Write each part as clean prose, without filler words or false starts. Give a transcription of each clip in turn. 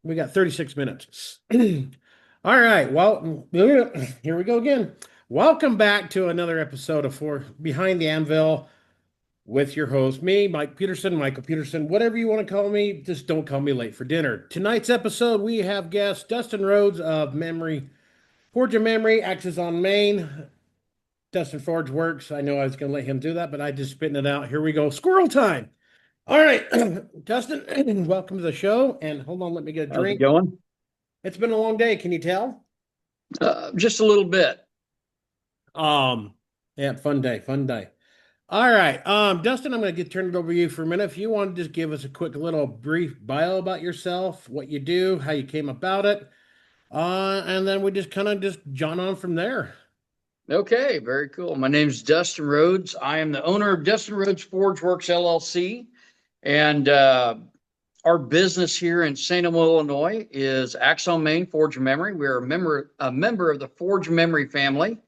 We got 36 minutes. All right. Well, here we go again. Welcome back to another episode of For Behind the Anvil with your host, me, Michael Peterson, whatever you want to call me. Just don't call me late for dinner. Tonight's episode, we have guest Dustin Rhodes of Memorie, Forge of Memorie, Axes on Main. Dustin Forge works. I know I was going to let him do that, but I just spitting it out. Here we go. Squirrel time. All right, Dustin, welcome to the show. And hold on, let me get a How's it drink. going? It's been a long day. Can you tell? Just a little bit. Um, yeah, fun day, fun day. All right, Dustin, I'm going to get turned it over to you for a minute. If you want to just give us a quick little brief bio about yourself, what you do, how you came about it, and then we just kind of just john on from there. Okay, very cool. My name's Dustin Rhodes. I am the owner of Dustin Rhodes Forge Works LLC, and our business here in St. Elmo, Illinois, is Axon Main Forge and Memory. We're a member of the Forge and Memory family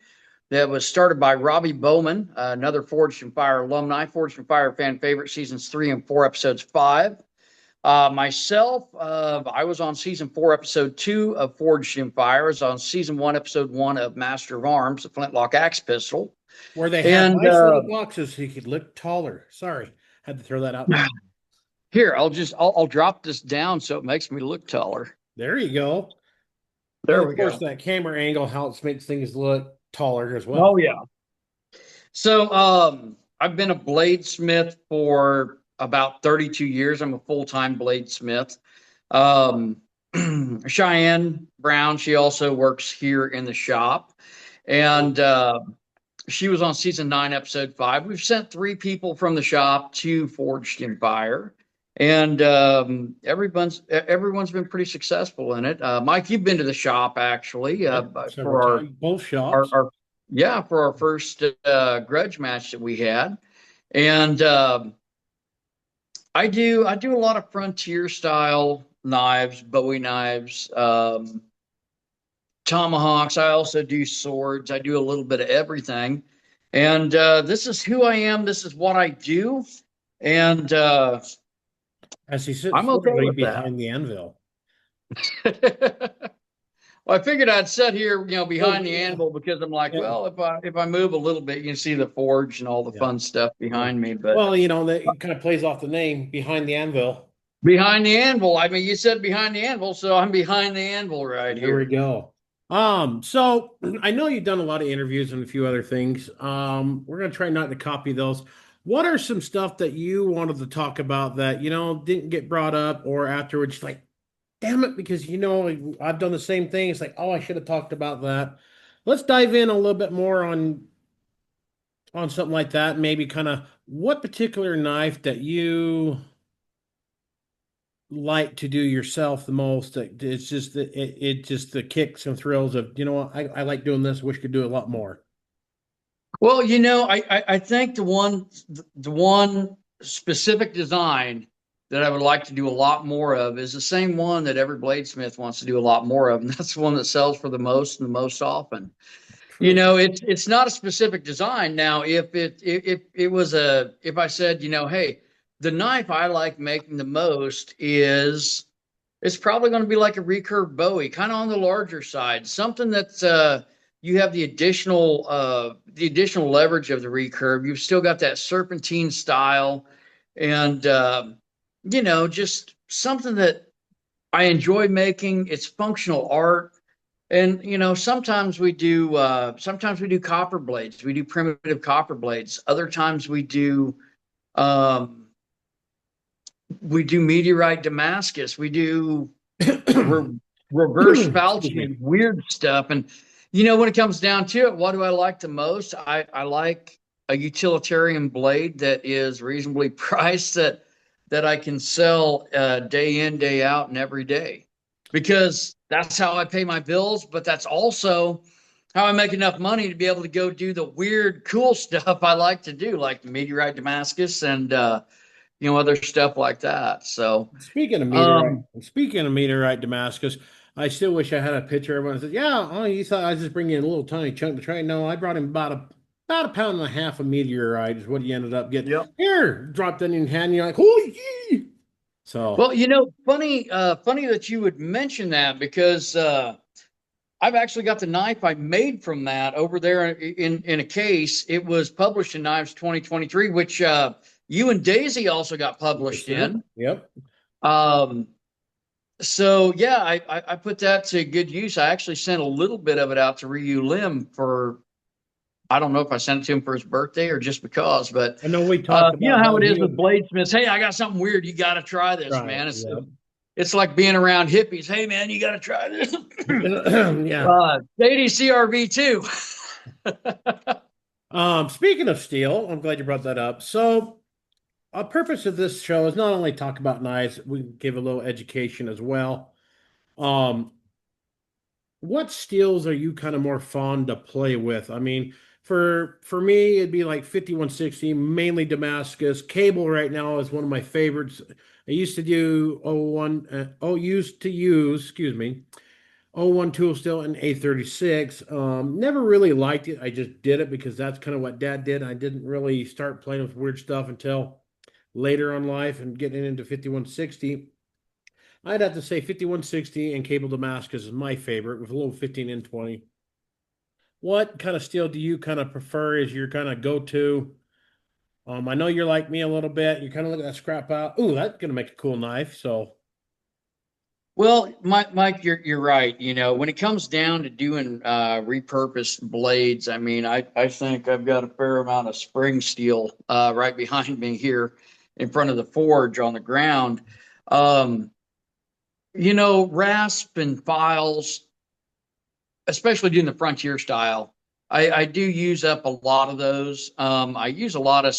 that was started by Robbie Bowman, another Forged and Fire alumni, Forged and Fire fan favorite, seasons 3 and 4, episodes 5. Myself, I was on season 4, episode 2 of Forged in Fire. I was on season 1, episode 1 of Master of Arms, the Flintlock Axe Pistol. Where they have And nice little boxes so you could look taller. Sorry, had to throw that out there. here, I'll drop this down so it makes me look taller. There you go. There And we of course, go. that camera angle helps makes things look taller as well. Oh yeah. So I've been a bladesmith for about 32 years. I'm a full-time bladesmith. Um, Cheyenne Brown, she also works here in the shop. And she was on season 9, episode 5. We've sent 3 people from the shop to Forged in Fire. And everyone's been pretty successful in it. Mike, you've been to the shop actually Yep, several for times, both our, shops. our yeah, for our first grudge match that we had. And I do a lot of frontier style knives, Bowie knives, tomahawks. I also do swords. I do a little bit of everything. And this is who I am. This is what I do. And As he sits I'm okay forwardly with that. behind the anvil. Well, I figured I'd sit here, Well, behind the yeah, anvil because I'm like, yeah, well, if I move a little bit, you can see the forge and all the yeah, fun stuff yeah. behind me. But Well, that it kind of plays off the name behind the anvil. behind the anvil, I mean, you said behind the anvil, so I'm behind the anvil right There we here. go. So I know you've done a lot of interviews and a few other things. We're gonna try not to copy those. What are some stuff that you wanted to talk about that didn't get brought up or afterwards like, damn it, because I've done the same thing. It's like, oh, I should have talked about that. Let's dive in a little bit more on something like that. Maybe kind of what particular knife that you like to do yourself the most. It's just it just the kicks and thrills of what I like doing this. Wish could do a lot more. Well, I think the one specific design that I would like to do a lot more of is the same one that every bladesmith wants to do a lot more of, and that's the one that sells for the most and the most often. True. It's not a specific design. Now, if I said, hey, the knife I like making the most is it's probably going to be like a recurve Bowie, kind of on the larger side, something that you have the additional leverage of the recurve. You've still got that serpentine style, and just something that I enjoy making. It's functional art. And sometimes we do copper blades. We do primitive copper blades. Other times um, we do meteorite Damascus. We do re reverse Excuse me. falchion, weird stuff. And when it comes down to it, what do I like the most? I like a utilitarian blade that is reasonably priced, that I can sell day in, day out, and every day, because that's how I pay my bills. But that's also how I make enough money to be able to go do the weird, cool stuff I like to do, like the meteorite Damascus and other stuff like that. So, um, Speaking of meteorite Damascus, I still wish I had a picture. Everyone says, "Yeah, oh, you thought I was just bringing in a little tiny chunk to try." No, I brought him about a pound and a half of meteorite is what he ended up getting. yep. Here, dropped it in your hand. You're like, "Holy gee!" So, Well, funny that you would mention that because I've actually got the knife I made from that over there in a case. It was published in Knives 2023, which you and Daisy also got yes, published sir. in. Yep. Um, so yeah, I put that to good use. I actually sent a little bit of it out to Ryu Lim for, I don't know if I sent it to him for his birthday or just because, but I know we talked you know about how how it is he with would bladesmiths. Hey, I got something weird. You got to try this, try man. it. Yep. It's like being around hippies. Hey, man, you got to try this. Yeah. 80 CRV too. Speaking of steel, I'm glad you brought that up. So, a purpose of this show is not only talk about knives, we give a little education as well. Um, what steels are you kind of more fond to play with? I mean, for me, it'd be like 5160, mainly Damascus. Cable right now is one of my favorites. I used to do used to use, excuse me, O1 tool steel and A36. Never really liked it. I just did it because that's kind of what Dad did. I didn't really start playing with weird stuff until later on life and getting into 5160. I'd have to say 5160 and Cable Damascus is my favorite with a little 15 and 20. What kind of steel do you kind of prefer as your kind of go-to? I know you're like me a little bit. You kind of look at that scrap out. Ooh, that's gonna make a cool knife. So, Well, Mike, you're right. You know, when it comes down to doing repurposed blades, I mean, I think I've got a fair amount of spring steel right behind me here in front of the forge on the ground. Um, rasp and files, especially doing the frontier style, I do use up a lot of those. I use a lot of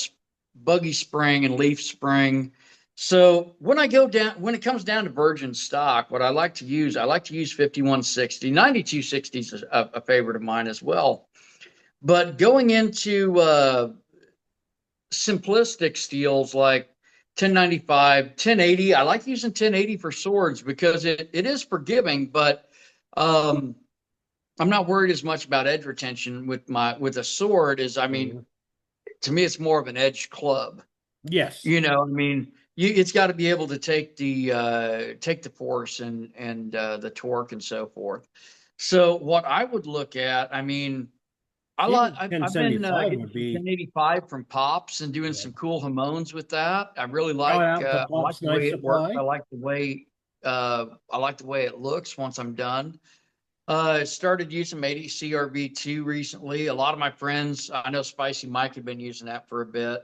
buggy spring and leaf spring. So when it comes down to virgin stock, what I like to use 5160. 9260 is a favorite of mine as well. But going into simplistic steels like 1095, 1080, I like using 1080 for swords because it is forgiving, but um, I'm not worried as much about edge retention with a sword as, I mean, mhm. to me it's more of an edge club. Yes, I mean, it's got to be able to take the force and the torque and so forth. So what I would look at, I mean, even I've been 1075 getting would some be. 1085 from Pops and doing Yeah. some cool Hamones with that. Shout out to I like Pop's the Knife way it works. Supply. I like the way it looks once I'm done. Started using 80 CRV2 recently. A lot of my friends, I know Spicy Mike had been using that for a bit,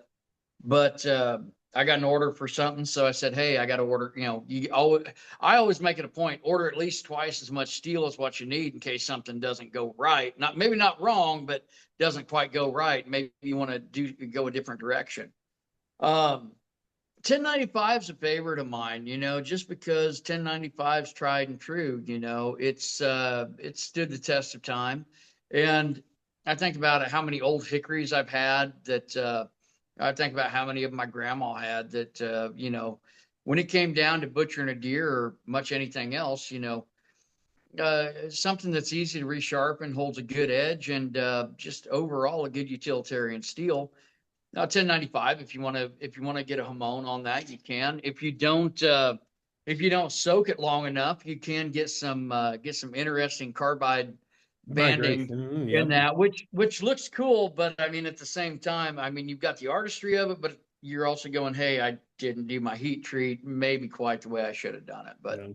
but I got an order for something, so I said, "Hey, I got to order." I always make it a point, order at least twice as much steel as what you need in case something doesn't go right. Not maybe not wrong, but doesn't quite go right. Maybe you want to go a different direction. Um, 1095 is a favorite of mine, just because 1095 is tried and true. It's stood the test of time. And I think about it, how many old hickories I've had that I think about how many of my grandma had that when it came down to butchering a deer or much anything else, something that's easy to resharpen, holds a good edge, and just overall a good utilitarian steel. Now, 1095, if you want to get a Hamon on that, you can. If you don't soak it long enough, you can get some interesting carbide banding Migration. in Yep. that, which looks cool. But I mean, at the same time, I mean, you've got the artistry of it, but you're also going, hey, I didn't do my heat treat maybe quite the way I should have done it. But Yeah.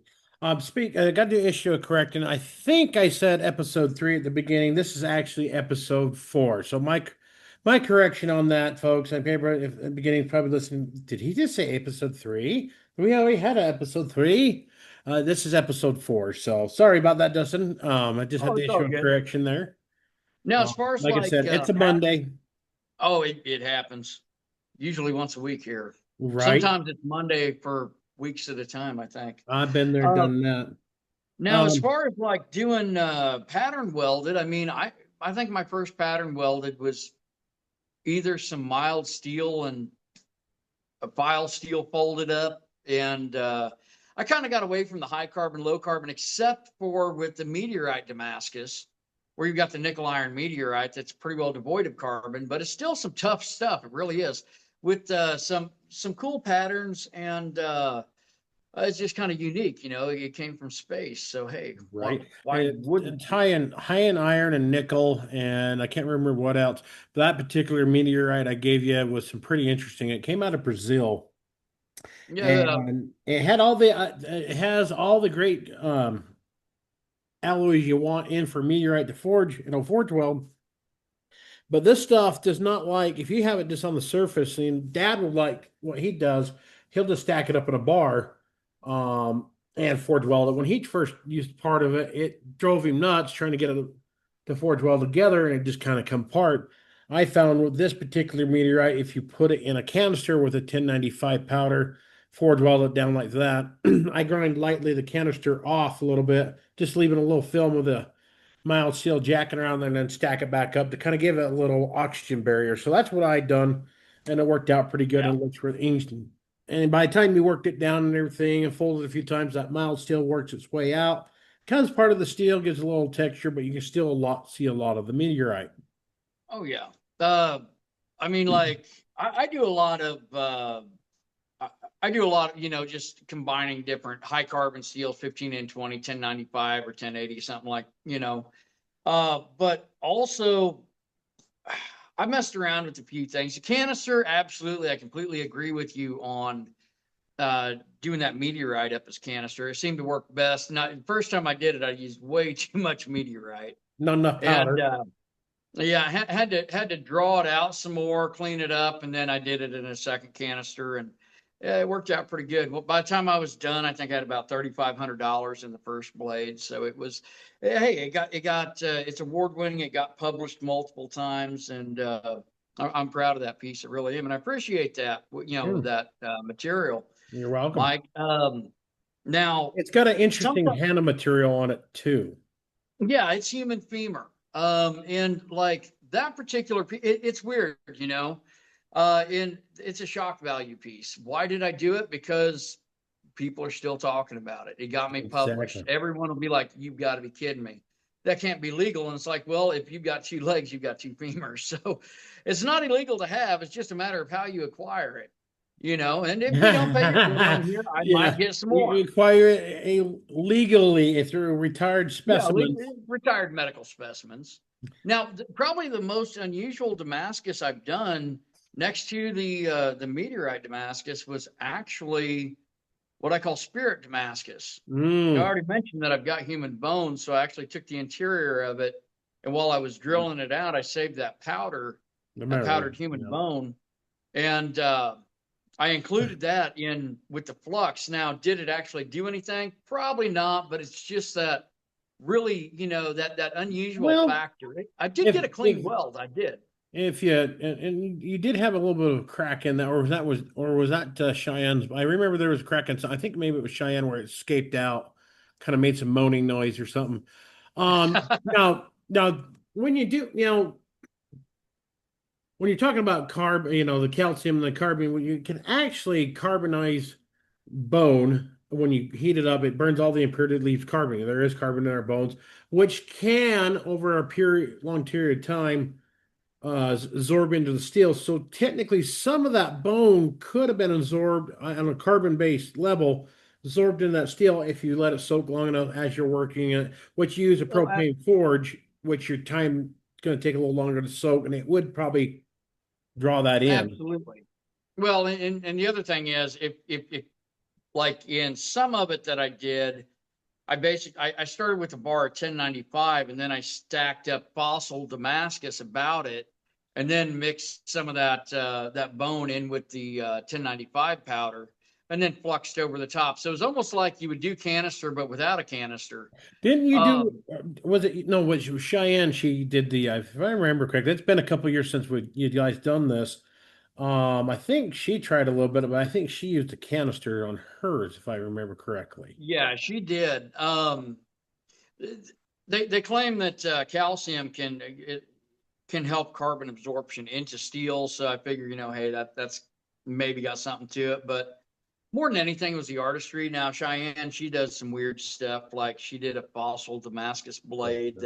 I got to issue a correction. I think I said episode 3 at the beginning. This is actually episode 4. So my correction on that, folks. I remember if at the beginning probably listening. Did he just say episode 3? We already had an episode 3. This is episode 4. So sorry about that, Dustin. I just had oh, to it's all issue a good. correction there. Now, as far as Like I like said, it's a pat, Monday, oh, it happens usually once a week here. right? Sometimes it's Monday for weeks at a time, I think. I've been there, Uh, done that. Now, as Um, far as like doing pattern welded, I mean, I think my first pattern welded was either some mild steel and a file steel folded up, and I kind of got away from the high carbon, low carbon, except for with the meteorite Damascus, where you've got the nickel iron meteorite that's pretty well devoid of carbon, but it's still some tough stuff. It really is, with some cool patterns and it's just kind of unique, it came from space. So, hey, Right. why wouldn't It's you? high in iron and nickel, and I can't remember what else. But that particular meteorite I gave you was some pretty interesting. It came out of Brazil, Yeah. and it has all the great alloys you want in for meteorite to forge, forge well. But this stuff does not like if you have it just on the surface. And Dad will like what he does. He'll just stack it up in a bar, and forge weld it. When he first used part of it, it drove him nuts trying to get it to forge weld together, and it just kind of come apart. I found with this particular meteorite, if you put it in a canister with a 1095 powder, forge weld it down like that. I grind lightly the canister off a little bit, just leaving a little film with a mild steel jacking around there and then stack it back up to kind of give it a little oxygen barrier. So that's what I done, and it worked out pretty good Yeah. and looks for England. And by the time you worked it down and everything and folded it a few times, that mild steel works its way out. Becomes part of the steel, gives a little texture, but you can still see a lot of the meteorite. Oh, yeah. Uh, I mean, like, I do a lot of, I, I do a lot of, just combining different high carbon steels, 15 and 20, 1095 or 1080, something but also I messed around with a few things. The canister, absolutely. I completely agree with you on doing that meteorite up as canister. It seemed to work best. Not the first time I did it, I used way too much meteorite. Not enough And powder. yeah, I had to draw it out some more, clean it up, and then I did it in a second canister, and yeah, it worked out pretty good. Well, by the time I was done, I think I had about $3,500 in the first blade. So it was, hey, it's award winning. It got published multiple times, and I'm proud of that piece. It really am, and I appreciate that. Hmm, That material, you're welcome. Mike. Now, It's got an interesting sometimes, Hannah material on it too. yeah, it's human femur. And like that particular piece, it's weird, and it's a shock value piece. Why did I do it? Because people are still talking about it. It got me published. Exactly. Everyone will be like, you've got to be kidding me. That can't be legal. And it's like, well, if you've got two legs, you've got two femurs. So it's not illegal to have. It's just a matter of how you acquire it, and if you don't pay your bill on here, I might Yeah, get some you more. acquire it legally through retired Yeah, specimens. retired medical specimens. Now, probably the most unusual Damascus I've done next to the meteorite Damascus was actually what I call spirit Damascus. Now, I Mm, already mentioned that I've got human bones, so I actually took the interior of it, and while I was drilling it out, I saved the that memory. powdered human Yeah. bone, and I included that in with the flux. Now, did it actually do anything? Probably not, but it's just that really, that unusual Well, factor. I did if get a clean if weld. I did. if you and you did have a little bit of a crack in that, or was that Cheyenne's? I remember there was a crack in some. I think maybe it was Cheyenne where it escaped out, kind of made some moaning noise or something. Now when you do, when you're talking about carb, the calcium and the carbon, you can actually carbonize bone. When you heat it up, it burns all the impurity, it leaves carbon. There is carbon in our bones, which can, over a long period of time, absorb into the steel. So technically, some of that bone could have been absorbed on a carbon-based level, absorbed in that steel if you let it soak long enough as you're working it. Which you use a Oh, propane forge, which your time is going to take a little longer to soak, and it would probably draw that in. absolutely. Well, and the other thing is, if like in some of it that I did, I started with a bar of 1095, and then I stacked up fossil Damascus about it, and then mixed some of that bone in with the 1095 powder, and then fluxed over the top. So it was almost like you would do canister, but without a canister. Didn't you do? Um, Was it no? Was Cheyenne? She did the. If I remember correctly, it's been a couple years since you guys done this. I think she tried a little bit, but I think she used a canister on hers, if I remember correctly. yeah, she did. They claim that calcium can help carbon absorption into steel. So I figure, hey, that's maybe got something to it. But more than anything, it was the artistry. Now Cheyenne, she does some weird stuff. Like she did a fossil Damascus blade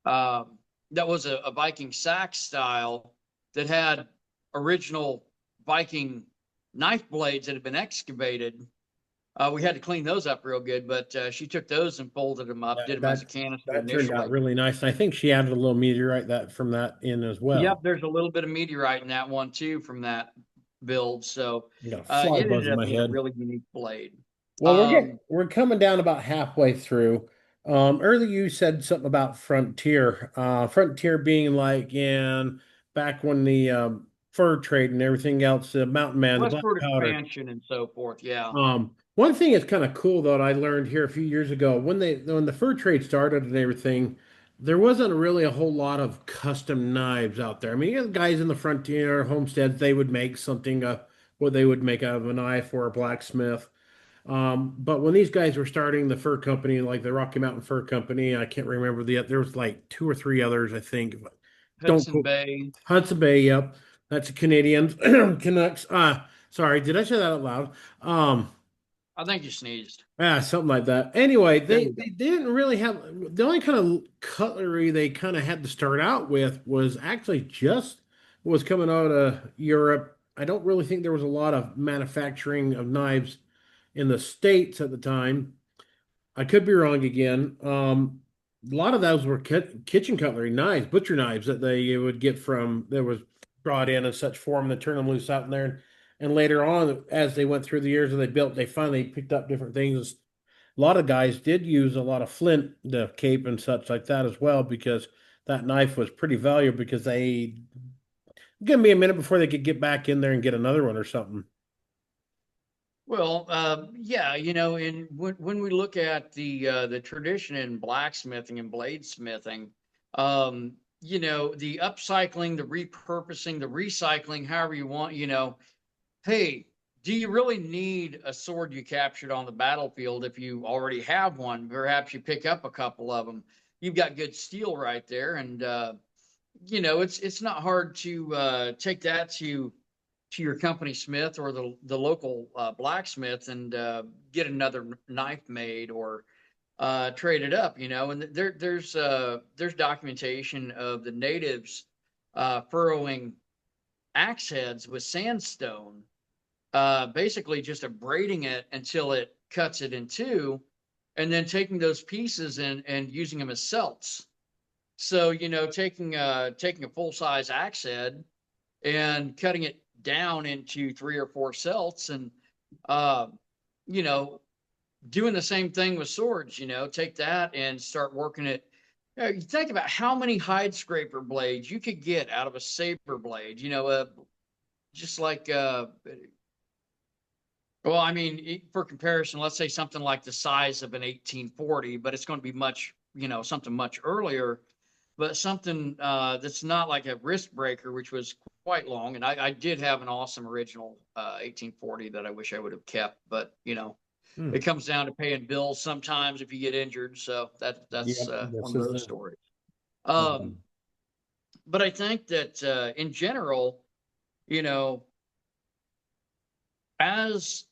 um, that was a Viking sax style that had original Viking knife blades that had been excavated We had to clean those up real good, but she took those and folded them up, did them as a That canister that turned out initially. really nice. And I think she added a little meteorite that from that in as well. Yep, there's a little bit of meteorite in that one too from that build. So I got a fly it buzz ended in up my being a head. really unique blade. Well, Um, we're coming down about halfway through. Earlier you said something about Frontier. Frontier being like in back when the fur trade and everything else, the Mountain Man, the black Westward powder. expansion and so forth. Yeah. One thing that's kind of cool though, that I learned here a few years ago when the fur trade started and everything, there wasn't really a whole lot of custom knives out there. I mean, you had guys in the Frontier homesteads, they would make something what they would make out of a knife or a blacksmith. But when these guys were starting the fur company, like the Rocky Mountain Fur Company, I can't remember there was like two or three others, I think. But don't Hudson quote Bay. Hudson Bay, yep. That's a Canadian Canucks. Sorry, did I say that out loud? Um, I think you sneezed. Something like that. Anyway, There we go. they didn't really have the only kind of cutlery they kind of had to start out with was actually just what was coming out of Europe. I don't really think there was a lot of manufacturing of knives in the States at the time. I could be wrong again. A lot of those were kitchen cutlery knives, butcher knives that they would get from that was brought in such form to turn them loose out in there. And later on, as they went through the years and they built, they finally picked up different things. A lot of guys did use a lot of flint, the cape and such like that as well, because that knife was pretty valuable because they give me a minute before they could get back in there and get another one or something. Well, yeah, and when we look at the tradition in blacksmithing and bladesmithing, the upcycling, the repurposing, the recycling, however you want, hey, do you really need a sword you captured on the battlefield if you already have one? Perhaps you pick up a couple of them. You've got good steel right there, and it's not hard to take that to your company smith or the local blacksmith and get another knife made or trade it up. And there's documentation of the natives furrowing axe heads with sandstone, basically just abrading it until it cuts it in two, and then taking those pieces and using them as celts. So, taking a full size axe head and cutting it down into three or four celts and, uh, you know, doing the same thing with swords, take that and start working it. You think about how many hide scraper blades you could get out of a saber blade, just like, well, I mean, for comparison, let's say something like the size of an 1840, but it's going to be much, something much earlier, but something that's not like a wrist breaker, which was quite long. And I did have an awesome original 1840 that I wish I would have kept, but Hmm. it comes down to paying bills sometimes if you get injured. So that's Yep, one this of is those the stories. Um, um, but I think that in general, you know, as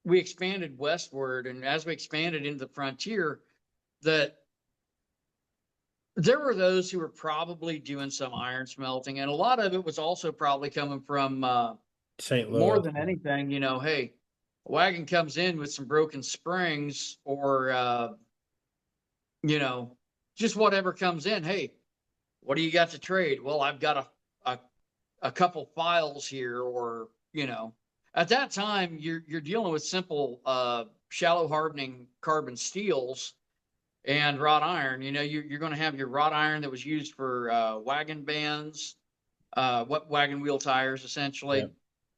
we expanded westward and as we expanded into the frontier, that there were those who were probably doing some iron smelting, and a lot of it was also probably coming from St. more Louis. than anything, hey, a wagon comes in with some broken springs or you know, just whatever comes in. Hey, what do you got to trade? Well, I've got a couple files here, or at that time you're dealing with simple shallow hardening carbon steels and wrought iron. You're going to have your wrought iron that was used for wagon bands, what wagon wheel tires essentially. Yep,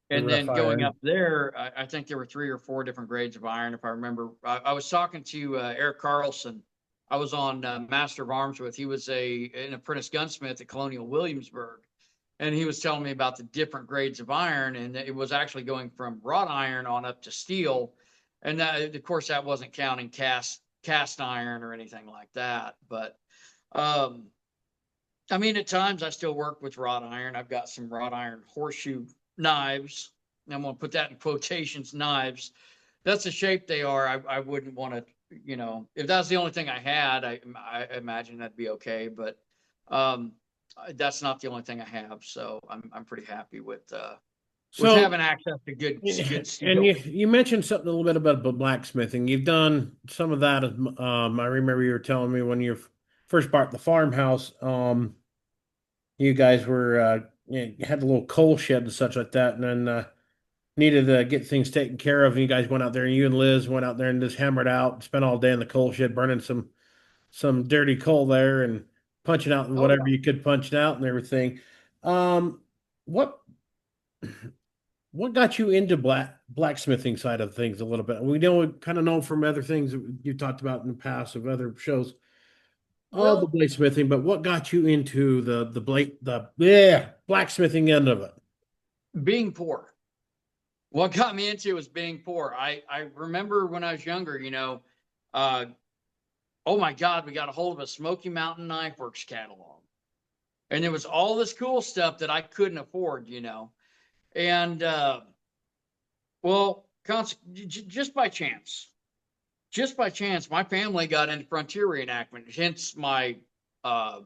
the And rough then going iron. up there, I think there were three or four different grades of iron, if I remember. I was talking to Eric Carlson. I was on Master of Arms with. He was an apprentice gunsmith at Colonial Williamsburg, and he was telling me about the different grades of iron, and it was actually going from wrought iron on up to steel, and that, of course, that wasn't counting cast iron or anything like that. But um, I mean, at times I still work with wrought iron. I've got some wrought iron horseshoe knives. I'm going to put that in quotations, knives. That's the shape they are. I wouldn't want to, if that's the only thing I had, I imagine that'd be okay. But um, that's not the only thing I have. So I'm pretty happy with. was So, having access to good and steel. you mentioned something a little bit about blacksmithing. You've done some of that. I remember you were telling me when you first bought the farmhouse. You guys were you had a little coal shed and such like that, and then needed to get things taken care of. And you guys went out there, and you and Liz went out there and just hammered out, spent all day in the coal shed, burning some dirty coal there, and punching out Oh whatever yeah. you could punch out and everything. Um, what what got you into blacksmithing side of things a little bit? We know kind of know from other things that you talked about in the past of other shows of the Well, bladesmithing, but what got you into the yeah blacksmithing end of it? being poor. What got me into it was being poor. I remember when I was younger, uh, oh my God, we got a hold of a Smoky Mountain Knife Works catalog. And there was all this cool stuff that I couldn't afford. And well, just by chance, my family got into frontier reenactment, hence uh,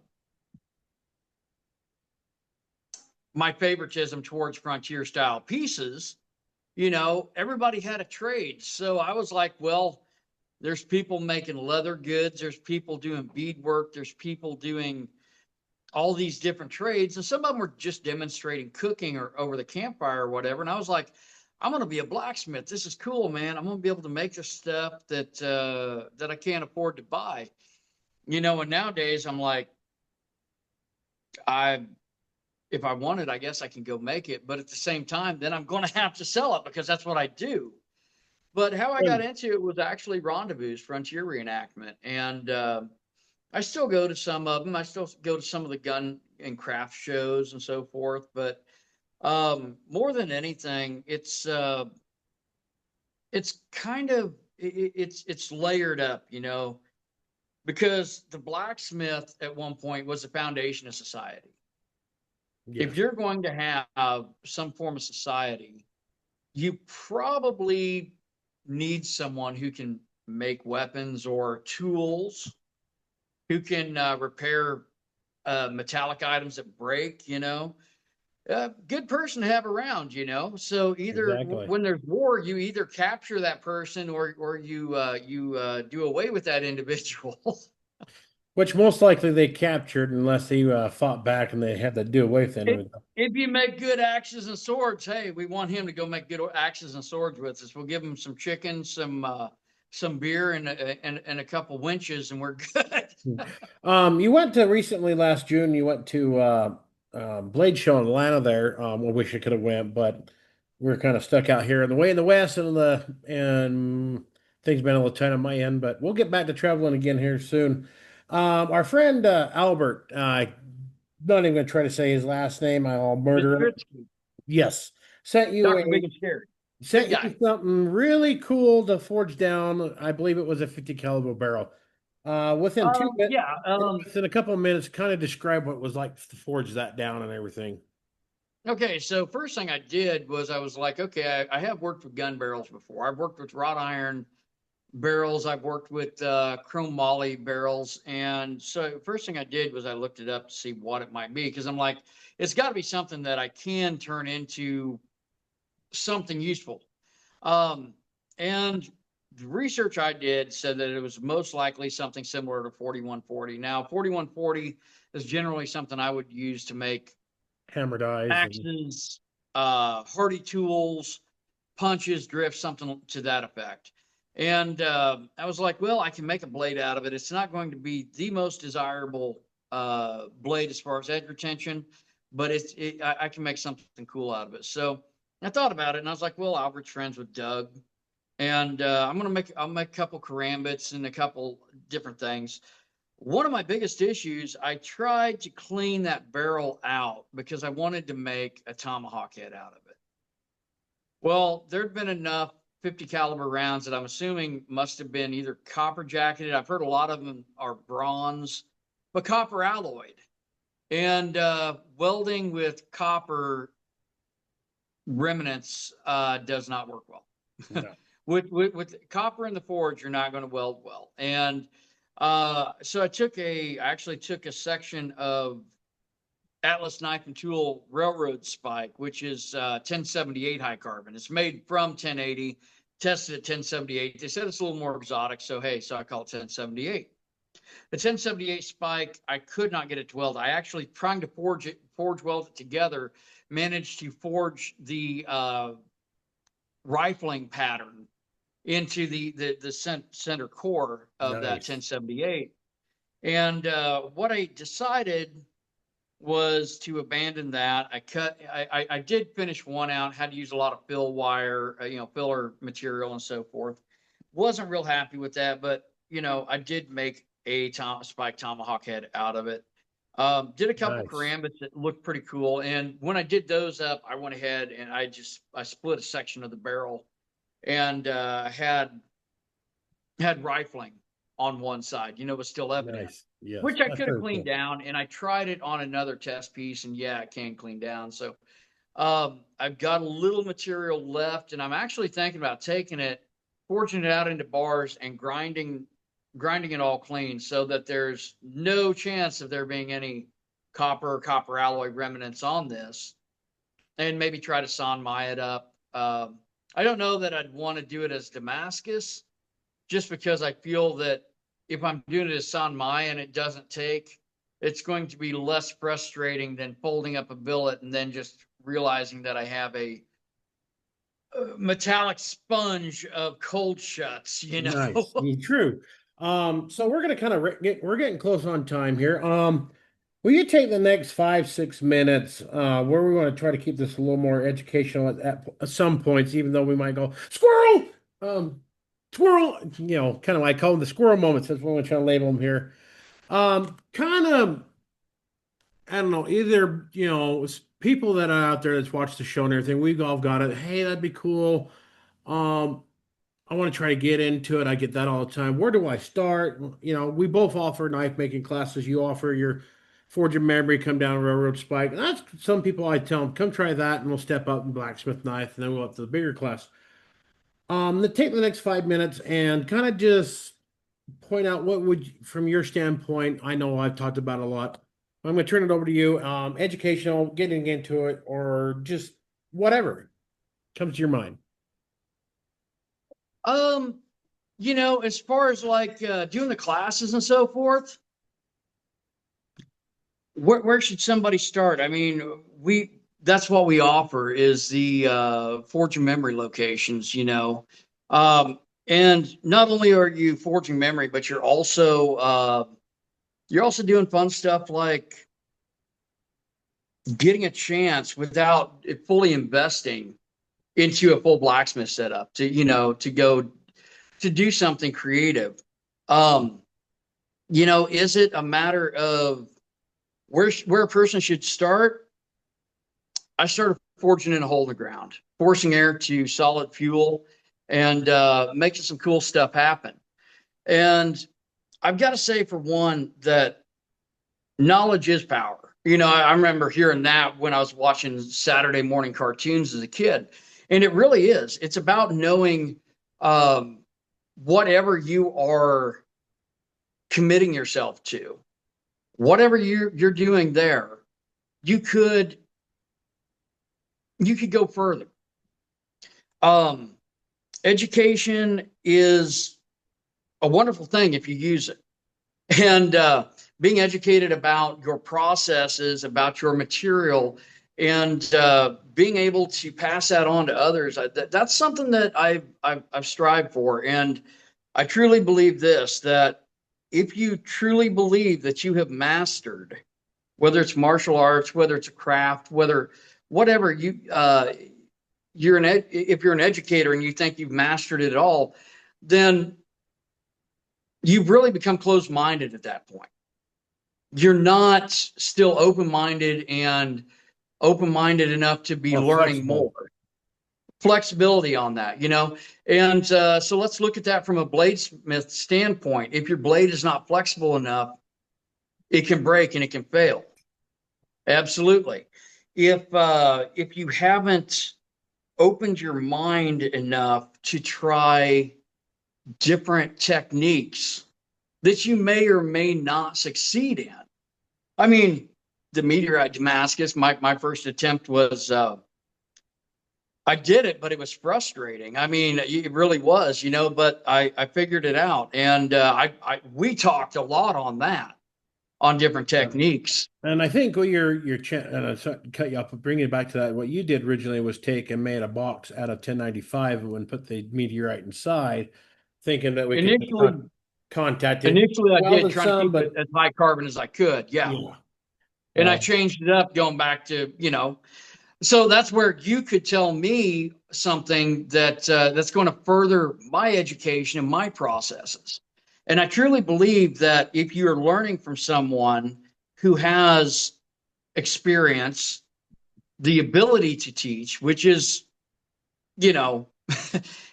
my favoritism towards frontier style pieces. Everybody had a trade. So I was like, well, there's people making leather goods, there's people doing beadwork, there's people doing all these different trades. And some of them were just demonstrating cooking or over the campfire or whatever. And I was like, I'm going to be a blacksmith. This is cool, man. I'm going to be able to make the stuff that I can't afford to buy. And nowadays I'm like, I if I want it, I guess I can go make it. But at the same time, then I'm going to have to sell it because that's what I do. But how I got into it was actually Rendezvous, Frontier Reenactment. And I still go to some of them. I still go to some of the gun and craft shows and so forth. But more than anything, it's kind of it's layered up, because the blacksmith at one point was the foundation of society. If Yes, you're going to have some form of society, you probably need someone who can make weapons or tools, who can repair metallic items that break. Good person to have around. So either exactly. when there's war, you either capture that person or you do away with that individual. Which most likely they captured unless he fought back and they had to do away with if, him. if you make good axes and swords, hey, we want him to go make good axes and swords with us. We'll give him some chicken, some beer, and a couple winches, and we're good. You went to recently last June. You went to Blade Show in Atlanta. There, I wish I could have went, but we are kind of stuck out here in the way in the west, and things been a little tight on my end. But we'll get back to traveling again here soon. Our friend Albert, not even gonna try to say his last name. I'll murder it. Bistritsky, Yes, sent you Dr. Big a and Scary. Good sent you guy. something really cool to forge down. I believe it was a 50 caliber barrel. Within Yeah. within a couple of minutes, kind of describe what it was like to forge that down and everything. Okay, so first thing I did was I was like, okay, I have worked with gun barrels before. I've worked with wrought iron barrels. I've worked with chrome moly barrels. And so first thing I did was I looked it up to see what it might be because I'm like, it's got to be something that I can turn into something useful. And the research I did said that it was most likely something similar to 4140. Now, 4140 is generally something I would use to make Hammered eyes and axes, hardy tools, punches, drifts, something to that effect. And I was like, well, I can make a blade out of it. It's not going to be the most desirable blade as far as edge retention, but I can make something cool out of it. So I thought about it, and I was like, well, Albert's friends with Doug, and I'll make a couple karambits and a couple different things. One of my biggest issues, I tried to clean that barrel out because I wanted to make a tomahawk head out of it. Well, there'd been enough 50 caliber rounds that I'm assuming must have been either copper jacketed. I've heard a lot of them are bronze, but copper alloyed. And welding with copper remnants does not work well. no. With copper in the forge, you're not going to weld well. And so I actually took a section of Atlas Knife and Tool Railroad Spike, which is 1078 high carbon. It's made from 1080, tested at 1078. They said it's a little more exotic, so hey, so I call it 1078. The 1078 spike, I could not get it to weld. I actually trying to forge weld it together, managed to forge the rifling pattern into the center core of that Nice. 1078. And what I decided was to abandon that. I did finish one out, had to use a lot of fill wire, filler material and so forth. Wasn't real happy with that, but I did make a spike tomahawk head out of it. Did a couple Nice. karambits that looked pretty cool. And when I did those up, I went ahead and I split a section of the barrel and had rifling on one side, was still evident, Nice. Yes. which I That's could have very cleaned cool. down. And I tried it on another test piece, and yeah, it can clean down. So I've got a little material left, and I'm actually thinking about taking it, forging it out into bars, and grinding it all clean, so that there's no chance of there being any copper alloy remnants on this, and maybe try to Sanmai it up. I don't know that I'd want to do it as Damascus, just because I feel that if I'm doing it as Sanmai and it doesn't take, it's going to be less frustrating than folding up a billet and then just realizing that I have a metallic sponge of cold shuts, Nice. True. So we're gonna kind of we're getting close on time here. Will you take the next 5, 6 minutes where we want to try to keep this a little more educational at some points, even though we might go squirrel, squirrel, kind of like call them the squirrel moments. That's what we're trying to label them here. Kind of, I don't know, either people that are out there that's watched the show and everything, we've all got it. Hey, that'd be cool. Um, I want to try to get into it. I get that all the time. Where do I start? We both offer knife making classes. You offer your Forge and Memory, come down Railroad Spike. And that's some people I tell them, come try that, and we'll step up and blacksmith knife, and then we'll up to the bigger class. Then take the next 5 minutes and kind of just point out what would, from your standpoint, I know I've talked about a lot. I'm going to turn it over to you. Educational, getting into it, or just whatever comes to your mind. um, as far as like doing the classes and so forth, where should somebody start? I mean, that's what we offer is the forging memory locations, and not only are you forging memory, but you're also doing fun stuff like getting a chance without fully investing into a full blacksmith setup to go to do something creative. Um, is it a matter of where a person should start? I started forging in a hole in the ground, forcing air to solid fuel, and making some cool stuff happen. And I've got to say, for one, that knowledge is power. I remember hearing that when I was watching Saturday morning cartoons as a kid, and it really is. It's about knowing um, whatever you are committing yourself to, whatever you're doing there, you could go further. Um, Education is a wonderful thing if you use it, and being educated about your processes, about your material, and being able to pass that on to others. That's something that I've strived for, and I truly believe this: that if you truly believe that you have mastered, whether it's martial arts, whether it's a craft, whatever if you're an educator and you think you've mastered it all, then you've really become closed-minded at that point. You're not still open-minded enough to be Or learning flexible. more. Flexibility on that, and so let's look at that from a bladesmith standpoint. If your blade is not flexible enough, it can break and it can fail. Absolutely. If you haven't opened your mind enough to try different techniques that you may or may not succeed in. I mean, the meteorite Damascus. My first attempt was I did it, but it was frustrating. I mean, it really was, but I figured it out. And we talked a lot on that, on different techniques. And I think what and I sorry to cut you off, but bringing it back to that, what you did originally was take and made a box out of 1095 and put the meteorite inside, thinking that we could Initially, contact it. initially I did, Welded trying to some, keep it but as high carbon as I could. Yeah. yeah. And I Well, changed it up going back to, so that's where you could tell me something that's going to further my education and my processes. And I truly believe that if you're learning from someone who has experience, the ability to teach, which is, you know,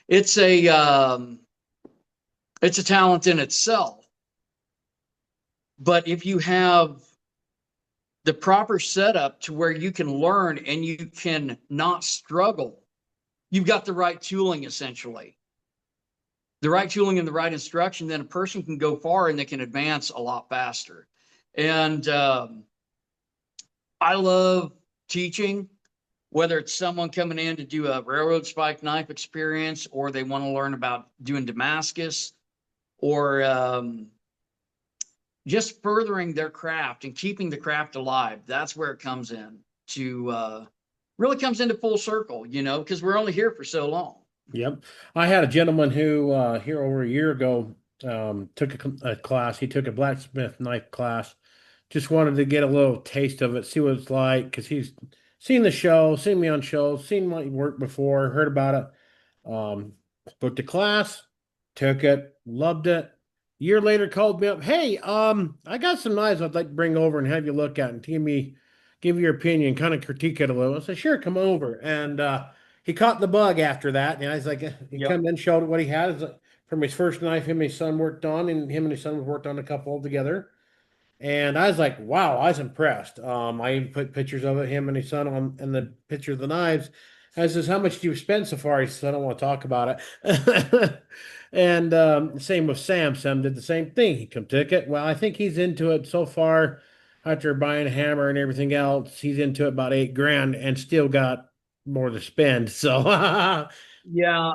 it's a it's a talent in itself. But if you have the proper setup to where you can learn and you can not struggle, you've got the right tooling, essentially. The right tooling and the right instruction, then a person can go far and they can advance a lot faster. And I love teaching, whether it's someone coming in to do a railroad spike knife experience, or they want to learn about doing Damascus, or just furthering their craft and keeping the craft alive. That's where it comes in to really comes into full circle, because we're only here for so long. yep. I had a gentleman who here over a year ago took a class. He took a blacksmith knife class. Just wanted to get a little taste of it, see what it's like, because he's seen the show, seen me on shows, seen my work before, heard about it. Booked a class, took it, loved it. A year later, called me up. Hey, I got some knives I'd like to bring over and have you look at and give your opinion, kind of critique it a little. I said, sure, come over. And he caught the bug after that. And I was like, he Yep. come in, showed what he had from his first knife him and his son worked on, and him and his son worked on a couple together. And I was like, wow, I was impressed. I even put pictures of it, him and his son on, and the picture of the knives. I says, how much do you spend so far? He says, I don't want to talk about it. And same with Sam. Sam did the same thing. He come took it. Well, I think he's into it so far after buying a hammer and everything else. He's into it about 8 grand and still got more to spend. So, Yeah,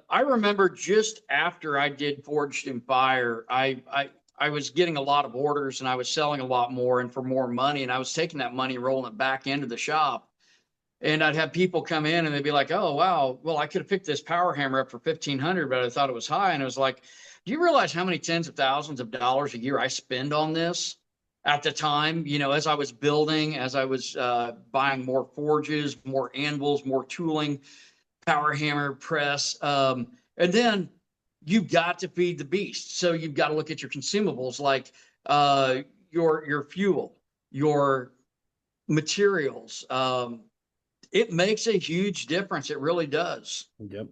I remember just after I did Forged in Fire, I was getting a lot of orders and I was selling a lot more and for more money, and I was taking that money and rolling it back into the shop. And I'd have people come in and they'd be like, "Oh, wow, well, I could have picked this power hammer up for 1,500, but I thought it was high." And it was like, "Do you realize how many tens of thousands of dollars a year I spend on this?" At the time, as I was building, as I was buying more forges, more anvils, more tooling, power hammer, press. And then you've got to feed the beast. So you've got to look at your consumables, like your fuel, your materials. It makes a huge difference. It really does. yep.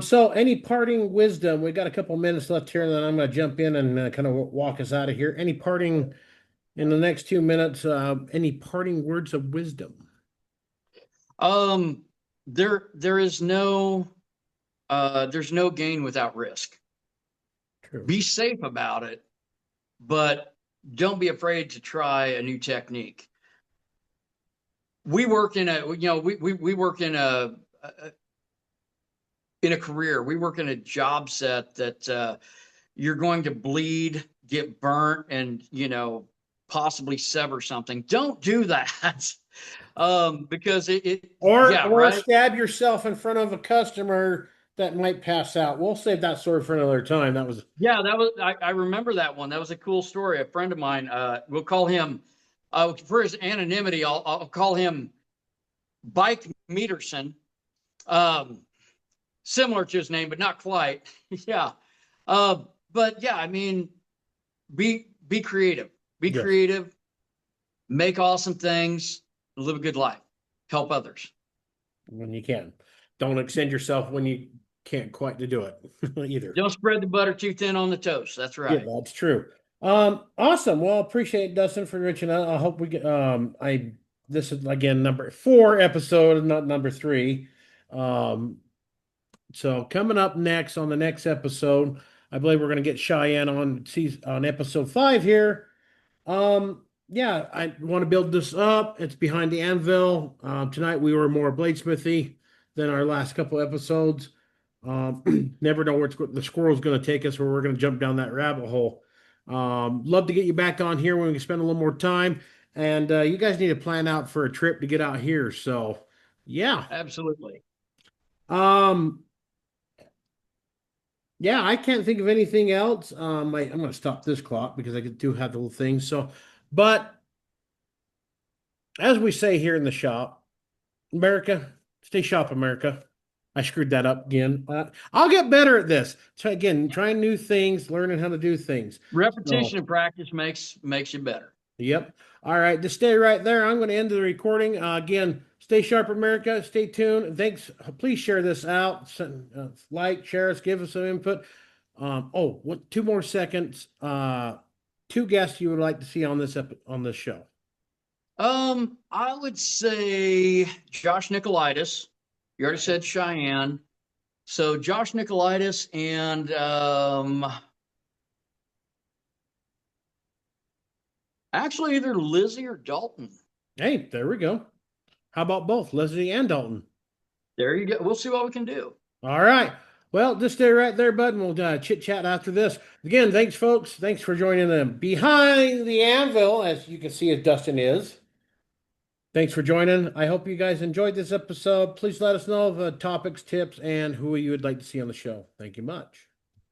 So any parting wisdom? We got a couple minutes left here, and then I'm going to jump in and kind of walk us out of here. Any parting in the next 2 minutes? Any parting words of wisdom? Um, there is no there's no gain without risk. True. Be safe about it, but don't be afraid to try a new technique. We work in a we work in a career. We work in a job set that you're going to bleed, get burnt, and possibly sever something. Don't do that. Because it yeah, Or right. stab yourself in front of a customer that might pass out. We'll save that story for another time. That was Yeah, that was I remember that one. That was a cool story. A friend of mine, we'll call him for his anonymity, I'll call him Bike Meterson. Um, Similar to his name, but not quite. Yeah. But yeah, I mean, be creative. Be yes, creative, make awesome things, live a good life, help others. when you can. Don't extend yourself when you can't quite to do it either. Don't spread the butter too thin on the toast. That's Yeah, right. that's true. Awesome. Well, appreciate Dustin for reaching out. I hope we get I this is again number 4 episode, not number 3. Um, so coming up next on the next episode, I believe we're gonna get Cheyenne on season on episode 5 here. Um, yeah, I want to build this up. It's behind the anvil. Tonight we were more bladesmithy than our last couple episodes. Never know where the squirrel's going to take us, where we're going to jump down that rabbit hole. Love to get you back on here when we can spend a little more time. And you guys need to plan out for a trip to get out here. So, yeah. Absolutely. Um, yeah, I can't think of anything else. I'm going to stop this clock because I do have the little thing. So, but as we say here in the shop, America, stay shop, America. I screwed that up again. I'll get better at this. So again, trying new things, learning how to do things. Repetition So, and practice makes you better. yep. All right, just stay right there. I'm going to end the recording. Again, stay sharp, America. Stay tuned. Thanks. Please share this out. Like, share us, give us some input. What? 2 more seconds. Two guests you would like to see on this show. I would say Josh Nicolaitis. You already said Cheyenne. So Josh Nicolaitis and actually either Lizzie or Dalton. Hey, there we go. How about both Leslie and Dalton? There you go. We'll see what we can do. All right. Well, just stay right there, bud, and we'll chit chat after this. Again, thanks, folks. Thanks for joining them behind the anvil, as you can see, as Dustin is. Thanks for joining. I hope you guys enjoyed this episode. Please let us know of topics, tips, and who you would like to see on the show. Thank you much.